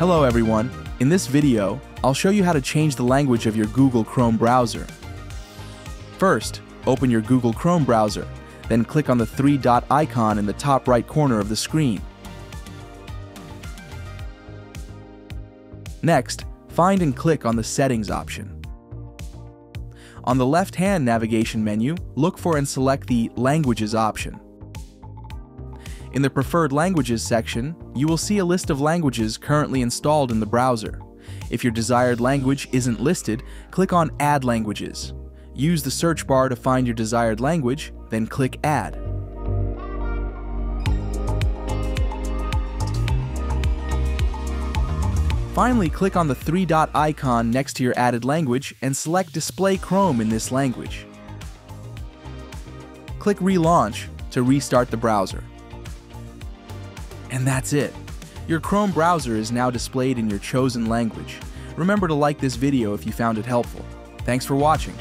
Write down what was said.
Hello everyone, in this video, I'll show you how to change the language of your Google Chrome browser. First, open your Google Chrome browser, then click on the three-dot icon in the top right corner of the screen. Next, find and click on the Settings option. On the left-hand navigation menu, look for and select the Languages option. In the Preferred Languages section, you will see a list of languages currently installed in the browser. If your desired language isn't listed, click on Add Languages. Use the search bar to find your desired language, then click Add. Finally, click on the three-dot icon next to your added language and select Display Chrome in this language. Click Relaunch to restart the browser. And that's it. Your Chrome browser is now displayed in your chosen language. Remember to like this video if you found it helpful. Thanks for watching.